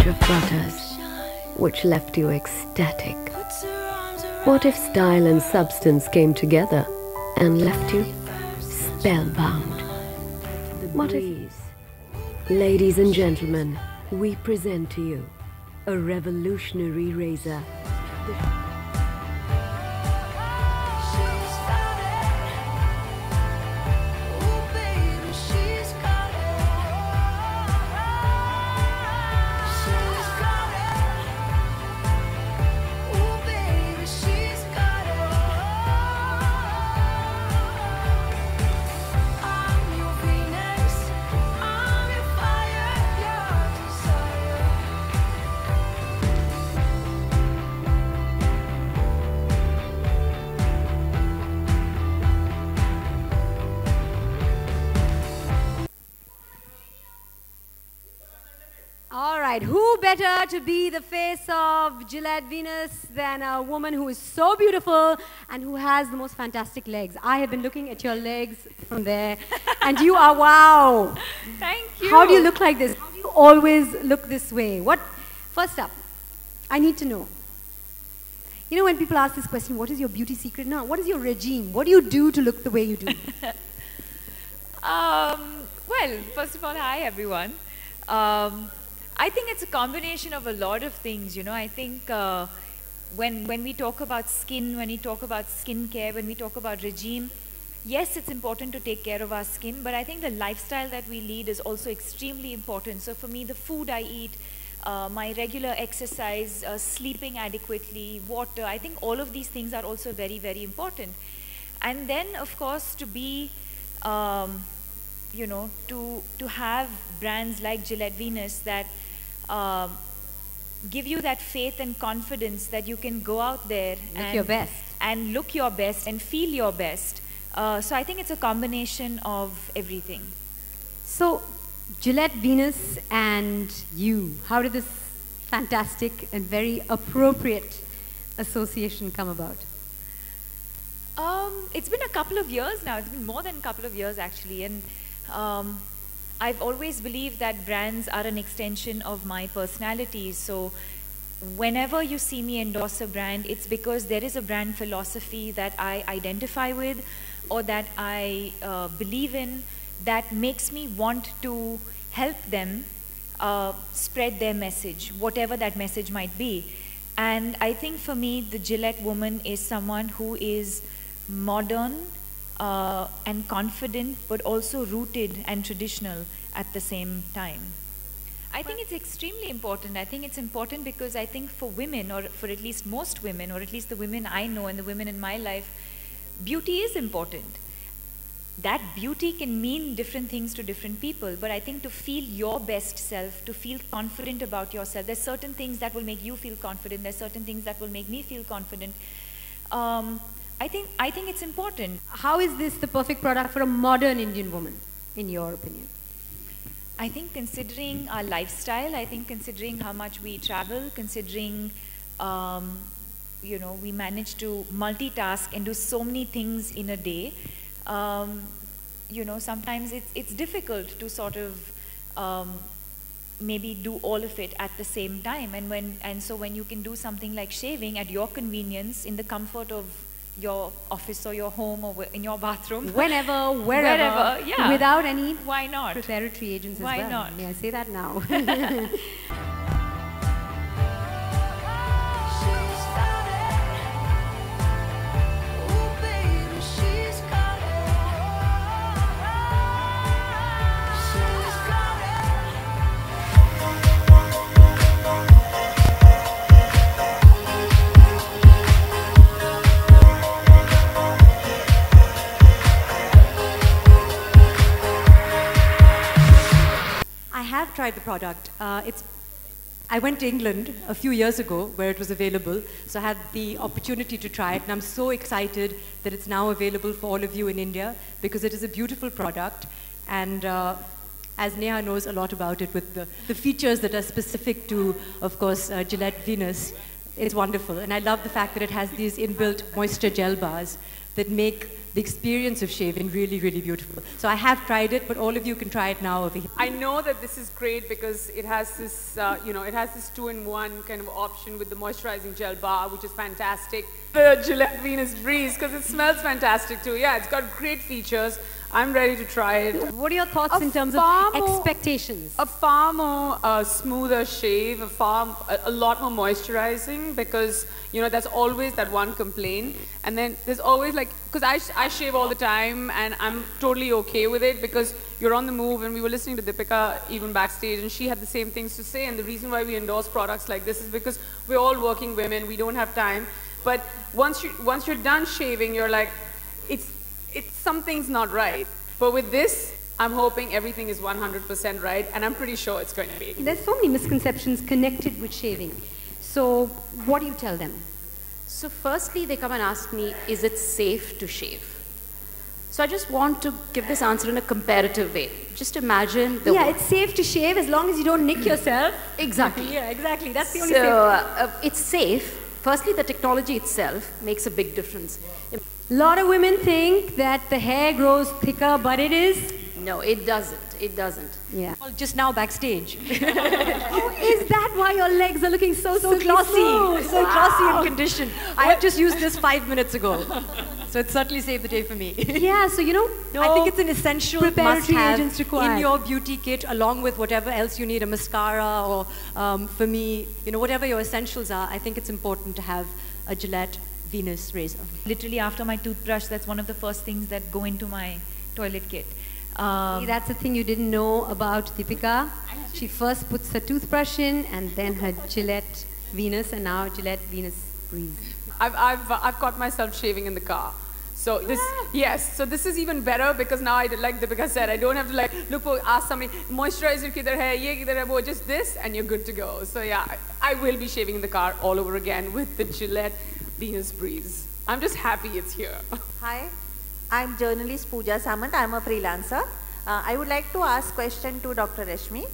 of butters, which left you ecstatic? What if style and substance came together and left you spellbound? What if... Ladies and gentlemen, we present to you a revolutionary razor. All right, who better to be the face of Gillette Venus than a woman who is so beautiful and who has the most fantastic legs? I have been looking at your legs from there, and you are wow. Thank you. How do you look like this? How do you always look this way? First up, I need to know. You know, when people ask this question, what is your beauty secret? No, what is your regime? What do you do to look the way you do? Well, first of all, hi everyone. I think it's a combination of a lot of things, you know. I think when we talk about skin, when we talk about skincare, when we talk about regime, yes, it's important to take care of our skin, but I think the lifestyle that we lead is also extremely important. So for me, the food I eat, my regular exercise, sleeping adequately, water, I think all of these things are also very, very important. And then, of course, to be, you know, to have brands like Gillette Venus that give you that faith and confidence that you can go out there Look your best. And look your best and feel your best. So I think it's a combination of everything. So, Gillette Venus and you, how did this fantastic and very appropriate association come about? It's been a couple of years now. It's been more than a couple of years actually, and I've always believed that brands are an extension of my personality. So whenever you see me endorse a brand, it's because there is a brand philosophy that I identify with or that I believe in that makes me want to help them spread their message, whatever that message might be. And I think for me, the Gillette woman is someone who is modern, and confident, but also rooted and traditional at the same time. I think it's extremely important. I think it's important because I think for women, or for at least most women, or at least the women I know and the women in my life, beauty is important. That beauty can mean different things to different people, but I think to feel your best self, to feel confident about yourself, there's certain things that will make you feel confident, there's certain things that will make me feel confident. I think it's important. How is this the perfect product for a modern Indian woman, in your opinion? I think considering our lifestyle, I think considering how much we travel, considering, you know, we manage to multitask and do so many things in a day, you know, sometimes it's difficult to sort of maybe do all of it at the same time. And so when you can do something like shaving at your convenience in the comfort of your office or your home or in your bathroom. Whenever, wherever, yeah. Without any Why not? preparatory agents Why as well. not? May I say that now? I have tried the product. I went to England a few years ago where it was available, so I had the opportunity to try it, and I'm so excited that it's now available for all of you in India because it is a beautiful product, and as Neha knows a lot about it with the features that are specific to, of course, Gillette Venus, it's wonderful. And I love the fact that it has these inbuilt moisture gel bars that make the experience of shaving really, really beautiful. So I have tried it, but all of you can try it now over here. I know that this is great because it has this, it has this 2-in-1 kind of option with the moisturizing gel bar, which is fantastic. The Gillette Venus Breeze, because it smells fantastic too. Yeah, it's got great features. I'm ready to try it. What are your thoughts in terms of expectations? A far more smoother shave, a lot more moisturizing, because that's always that one complaint. And then there's always because I shave all the time and I'm totally okay with it because you're on the move, and we were listening to Deepika even backstage and she had the same things to say, and the reason why we endorse products like this is because we're all working women, we don't have time. But once you're done shaving, you're like, it's something's not right. But with this, I'm hoping everything is 100% right, and I'm pretty sure it's going to be. There's so many misconceptions connected with shaving. So what do you tell them? So firstly, they come and ask me, is it safe to shave? So I just want to give this answer in a comparative way. Just imagine it's safe to shave as long as you don't nick yourself. Exactly. Yeah, exactly. That's the only thing. So it's safe. Firstly, the technology itself makes a big difference. A lot of women think that the hair grows thicker, but it is. No, it doesn't. It doesn't. Yeah. Well, just now backstage. Oh, is that why your legs are looking so glossy? Smooth? So glossy and conditioned. I have just used this 5 minutes ago. So it certainly saved the day for me. Yeah, so I think it's an essential must-have in your beauty kit, along with whatever else you need, a mascara or, for me, whatever your essentials are. I think it's important to have a Gillette Venus razor. Literally after my toothbrush, that's one of the first things that go into my toilet kit. That's the thing you didn't know about Deepika. She first puts her toothbrush in, and then her Gillette Venus, and now Gillette Venus Breeze. I've caught myself shaving in the car. So this is even better because now like Deepika said, I don't have to ask somebody, moisturizer kidhar hai, ye kidhar hai, wo, just this, and you're good to go. So yeah, I will be shaving in the car all over again with the Gillette Venus Breeze. I'm just happy it's here. Hi, I'm journalist Pooja Samant. I'm a freelancer. I would like to ask question to Dr. Rashmi.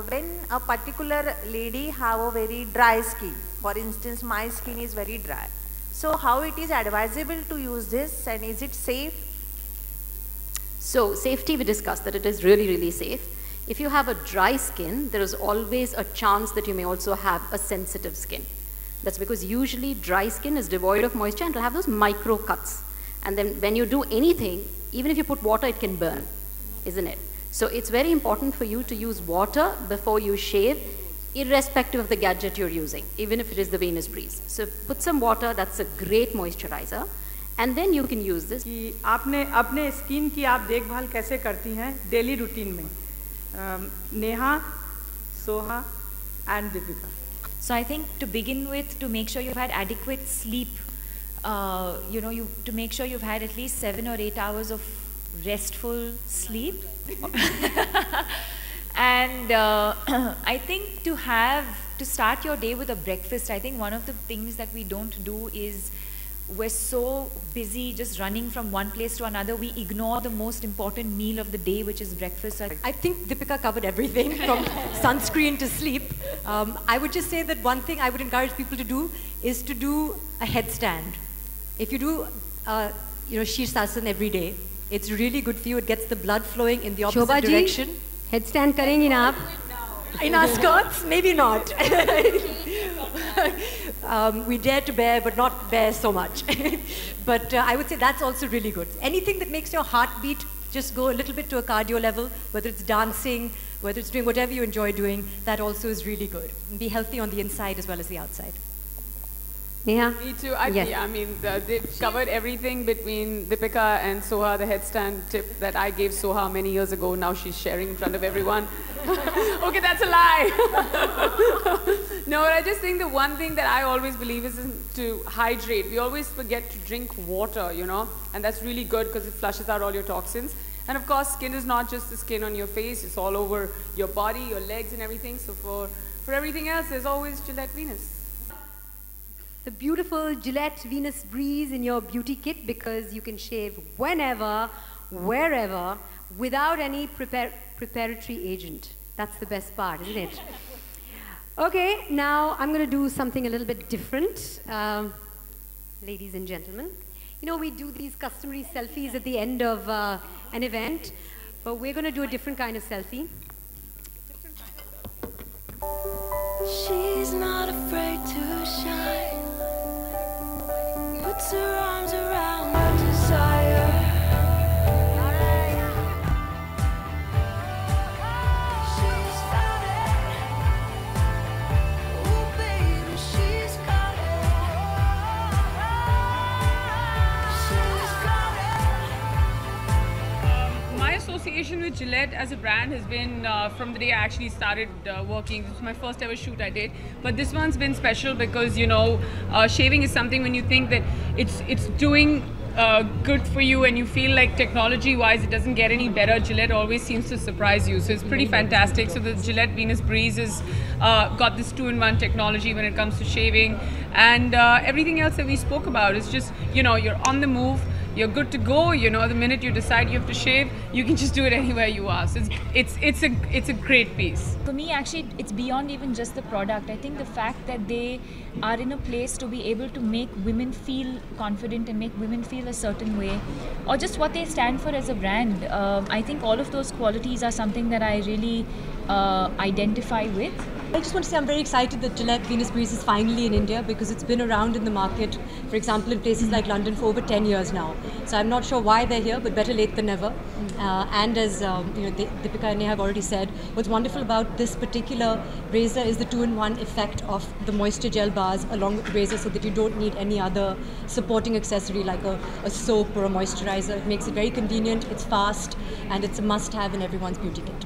When a particular lady have a very dry skin, for instance, my skin is very dry. So how it is advisable to use this, and is it safe? So safety, we discussed that it is really, really safe. If you have a dry skin, there is always a chance that you may also have a sensitive skin. That's because usually dry skin is devoid of moisture and will have those micro cuts. And then when you do anything, even if you put water, it can burn, isn't it? So it's very important for you to use water before you shave, irrespective of the gadget you're using, even if it is the Venus Breeze. So put some water, that's a great moisturizer, and then you can use this. कि आपने अपने skin की आप देखभाल कैसे करती हैं daily routine में? Neha, Soha, and Deepika. So I think to begin with, to make sure you've had adequate sleep, to make sure you've had at least 7 or 8 hours of restful sleep. And I think to start your day with a breakfast, I think one of the things that we don't do is we're so busy just running from one place to another, we ignore the most important meal of the day, which is breakfast. I think Deepika covered everything from sunscreen to sleep. I would just say that one thing I would encourage people to do is to do a headstand. If you do, Shirsasana every day, it's really good for you. It gets the blood flowing in the opposite Shobha direction. Ji, headstand karengi na aap? In our skirts, maybe not. We dare to bear, but not bear so much. But I would say that's also really good. Anything that makes your heart beat, just go a little bit to a cardio level, whether it's dancing, whether it's doing whatever you enjoy doing, that also is really good. And be healthy on the inside as well as the outside. Neha? Me too. Yes. They've covered everything between Deepika and Soha, the headstand tip that I gave Soha many years ago. Now she's sharing in front of everyone. Okay, that's a lie. No, but I just think the one thing that I always believe is to hydrate. We always forget to drink water, and that's really good because it flushes out all your toxins. And of course, skin is not just the skin on your face, it's all over your body, your legs and everything. So for everything else, there's always Gillette Venus. The beautiful Gillette Venus Breeze in your beauty kit, because you can shave whenever, wherever, without any preparatory agent. That's the best part, isn't it? Okay, now I'm going to do something a little bit different. Ladies and gentlemen, You know, we do these customary selfies at the end of an event, but we're going to do a different kind of selfie. She's not afraid to shine, puts her arms around her desire. She's got it, oh baby, she's got it, she's got it. My association with Gillette as a brand has been from the day I actually started working. This was my first ever shoot I did, but this one's been special because, you know, shaving is something when you think that it's doing good for you and you feel like technology wise it doesn't get any better, Gillette always seems to surprise you, so it's pretty fantastic. So the Gillette Venus Breeze has got this 2-in-1 technology when it comes to shaving, and everything else that we spoke about is just, you know, you're on the move, you're good to go. You know, the minute you decide you have to shave, you can just do it anywhere you are. So it's a great piece. For me, actually, it's beyond even just the product. I think the fact that they are in a place to be able to make women feel confident and make women feel a certain way, or just what they stand for as a brand. I think all of those qualities are something that I really identify with. I just want to say I'm very excited that Gillette Venus Breeze is finally in India, because it's been around in the market, for example, in places like London for over 10 years now. So I'm not sure why they're here, but better late than never. And as you know, Deepika and Neha have already said, what's wonderful about this particular razor is the 2-in-1 effect of the moisture gel bars along with the razor, so that you don't need any other supporting accessory like a soap or a moisturizer. It makes it very convenient, it's fast, and it's a must-have in everyone's beauty kit.